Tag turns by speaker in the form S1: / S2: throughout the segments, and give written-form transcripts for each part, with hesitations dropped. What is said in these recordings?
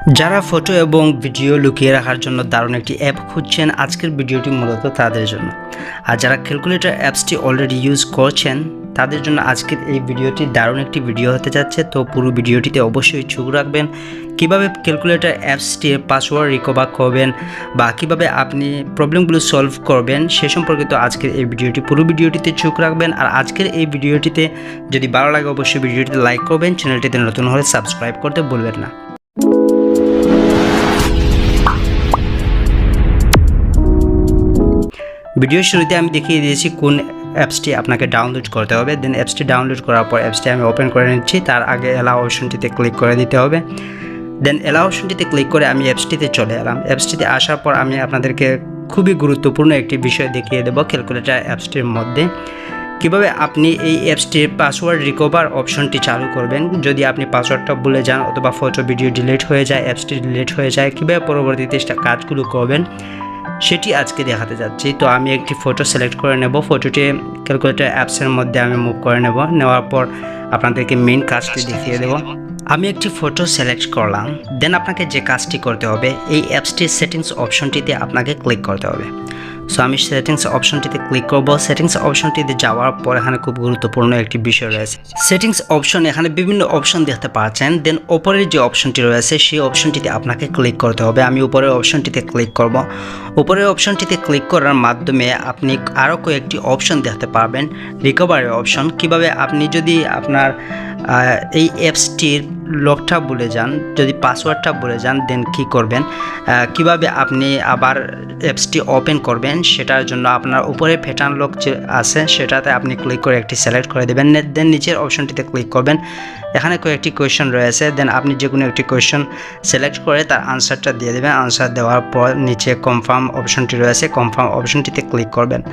S1: যারা ফটো এবং ভিডিও লুকিয়ে রাখার জন্য দারুণ একটি অ্যাপ খুঁজছেন, আজকের ভিডিওটি মূলত তাদের জন্য। আর যারা ক্যালকুলেটর অ্যাপসটি অলরেডি ইউজ করছেন তাদের জন্য আজকের এই ভিডিওটি দারুণ একটি ভিডিও হতে যাচ্ছে। তো পুরো ভিডিওটিতে অবশ্যই চোখ রাখবেন। কিভাবে ক্যালকুলেটর অ্যাপসটির পাসওয়ার্ড রিকভার করবেন বা কিভাবে আপনি প্রবলেমগুলো সলভ করবেন সে সম্পর্কিত আজকের এই ভিডিওটি, পুরো ভিডিওটিতে চোখ রাখবেন। আর আজকের এই ভিডিওটিতে যদি ভালো লাগে অবশ্যই ভিডিওটিতে লাইক করবেন, চ্যানেলটিতে নতুন হলে সাবস্ক্রাইব করতে ভুলবেন না। ভিডিওর শুরুতে আমি দেখিয়ে দিয়েছি কোন অ্যাপসটি আপনাকে ডাউনলোড করতে হবে। দেন অ্যাপসটি ডাউনলোড করার পর অ্যাপসটি আমি ওপেন করে নিচ্ছি। তার আগে অ্যালাউ অপশনটিতে ক্লিক করে দিতে হবে। দেন অ্যালাউ অপশনটিতে ক্লিক করে আমি অ্যাপসটিতে চলে এলাম। অ্যাপসটিতে আসার পর আমি আপনাদেরকে খুবই গুরুত্বপূর্ণ একটি বিষয় দেখিয়ে দেবো ক্যালকুলেটর অ্যাপসটির মধ্যে। কিভাবে আপনি এই অ্যাপসটির পাসওয়ার্ড রিকভার অপশনটি চালু করবেন। যদি আপনি পাসওয়ার্ডটা ভুলে যান অথবা ফটো ভিডিও ডিলিট হয়ে যায়, অ্যাপসটি ডিলিট হয়ে যায়, কীভাবে পরবর্তীতে কাজগুলো করবেন সেটি আজকে দেখাতে যাচ্ছি। তো আমি একটি ফটো সিলেক্ট করে নেব। ফটোটি ক্যালকুলেটর অ্যাপসের মধ্যে আমি মুভ করে নেওয়ার পর আপনাদেরকে মেইন কাজটি দেখিয়ে দেব। আমি একটি ফটো সিলেক্ট করলাম। দেন আপনাকে যে কাজটি করতে হবে, এই অ্যাপসটির সেটিংস অপশনটিতে আপনাকে ক্লিক করতে হবে। সো আমি সেটিংস অপশনটিতে ক্লিক করব। সেটিংস অপশনটিতে যাওয়ার পর এখানে খুব গুরুত্বপূর্ণ একটি বিষয় রয়েছে। সেটিংস অপশন, এখানে বিভিন্ন অপশন দেখতে পাচ্ছেন। দেন উপরের যে অপশনটি রয়েছে সেই অপশনটিতে আপনাকে ক্লিক করতে হবে। আমি উপরের অপশনটিতে ক্লিক করব। উপরের অপশনটিতে ক্লিক করার মাধ্যমে আপনি আরও কয়েকটি অপশন দেখতে পাবেন। রিকভারি অপশন, কিভাবে আপনি যদি আপনার এই অ্যাপসটির লকটা ভুলে যান, যদি পাসওয়ার্ডটা ভুলে যান, দেন কি করবেন, কিভাবে আপনি আবার অ্যাপসটি ওপেন করবেন সেটার জন্য আপনার উপরে প্যাটার্ন লক যে আছে সেটাতে আপনি ক্লিক করে একটি সিলেক্ট করে দেবেন। দেন নিচের অপশনটিতে ক্লিক করবেন। এখানে কয়েকটি কোয়েশ্চন রয়েছে। দেন আপনি যে কোনো একটি কোয়েশ্চন সিলেক্ট করে তার আনসারটা দিয়ে দেবেন। আনসার দেওয়ার পর নিচে কনফার্ম অপশনটি রয়েছে, কনফার্ম অপশনটিতে ক্লিক করবেন।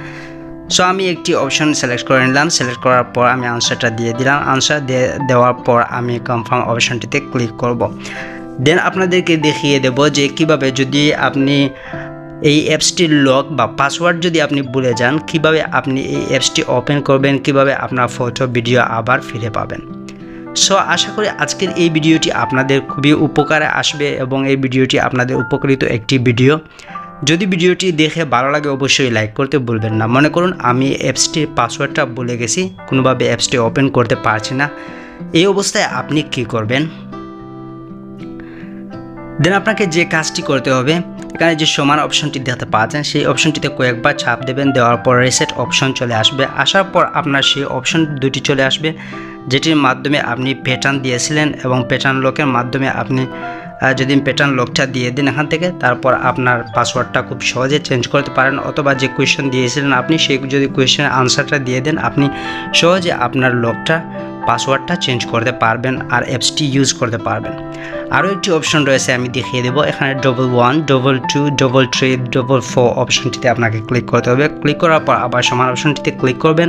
S1: সো আমি একটি অপশন সিলেক্ট করে নিলাম। সিলেক্ট করার পর আমি আনসারটা দিয়ে দিলাম। আনসার দেওয়ার পর আমি কনফার্ম অপশনটিতে ক্লিক করব। দেন আপনাদেরকে দেখিয়ে দেব যে কিভাবে যদি আপনি এই অ্যাপসটির লক বা পাসওয়ার্ড যদি আপনি ভুলে যান, কিভাবে আপনি এই অ্যাপসটি ওপেন করবেন, কিভাবে আপনার ফটো ভিডিও আবার ফিরে পাবেন। সো আশা করি আজকের এই ভিডিওটি আপনাদের খুবই উপকারে আসবে এবং এই ভিডিওটি আপনাদের উপকৃত একটি ভিডিও। যদি ভিডিওটি দেখে ভালো লাগে অবশ্যই লাইক করতে ভুলবেন না। মনে করুন আমি অ্যাপসটির পাসওয়ার্ডটা ভুলে গেছি, কোনোভাবে অ্যাপসটি ওপেন করতে পারছি না, এই অবস্থায় আপনি কি করবেন? দেন আপনাকে যে কাজটি করতে হবে, এখানে যে সমান অপশনটি দেখতে পাচ্ছেন সেই অপশনটিতে কয়েকবার চাপ দেবেন। দেওয়ার পর রিসেট অপশন চলে আসবে। আসার পর আপনার সেই অপশন দুটি চলে আসবে যেটির মাধ্যমে আপনি প্যাটার্ন দিয়েছিলেন এবং প্যাটার্ন লকের মাধ্যমে আপনি যদি প্যাটার্ন লকটা দিয়ে দিন এখান থেকে, তারপর আপনার পাসওয়ার্ডটা খুব সহজে চেঞ্জ করতে পারেন। অথবা যে কোয়েশ্চেন দিয়েছিলেন আপনি সেই যদি কোয়েশ্চেনের আনসারটা দিয়ে দেন, আপনি সহজে আপনার লকটা পাসওয়ার্ডটা চেঞ্জ করতে পারবেন আর অ্যাপসটি ইউজ করতে পারবেন। আরও একটি অপশন রয়েছে, আমি দেখিয়ে দেবো। এখানে 11 22 33 44 অপশনটিতে আপনাকে ক্লিক করতে হবে। ক্লিক করার পর আবার সমান অপশনটিতে ক্লিক করবেন।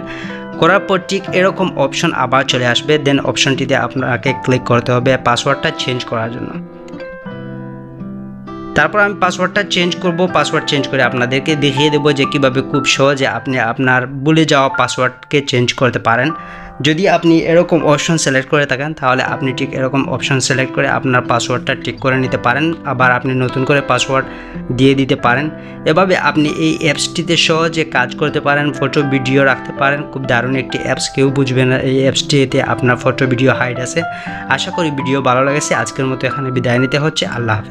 S1: করার পর ঠিক এরকম অপশন আবার চলে আসবে। দেন অপশনটিতে আপনাকে ক্লিক করতে হবে পাসওয়ার্ডটা চেঞ্জ করার জন্য। তারপর আমি পাসওয়ার্ডটা চেঞ্জ করব। পাসওয়ার্ড চেঞ্জ করে আপনাদেরকে দেখিয়ে দেবো যে কীভাবে খুব সহজে আপনি আপনার ভুলে যাওয়া পাসওয়ার্ডকে চেঞ্জ করতে পারেন। যদি আপনি এরকম অপশন সিলেক্ট করে থাকেন তাহলে আপনি ঠিক এরকম অপশন সিলেক্ট করে আপনার পাসওয়ার্ডটা ঠিক করে নিতে পারেন। আবার আপনি নতুন করে পাসওয়ার্ড দিয়ে দিতে পারেন। এভাবে আপনি এই অ্যাপসটিতে সহজে কাজ করতে পারেন, ফটো ভিডিও রাখতে পারেন। খুব দারুণ একটি অ্যাপস, কেউ বুঝবে না এই অ্যাপসটিতে আপনার ফটো ভিডিও হাইড আছে। আশা করি ভিডিও ভালো লেগেছে। আজকের মতো এখানে বিদায় নিতে হচ্ছে। আল্লাহ হাফেজ।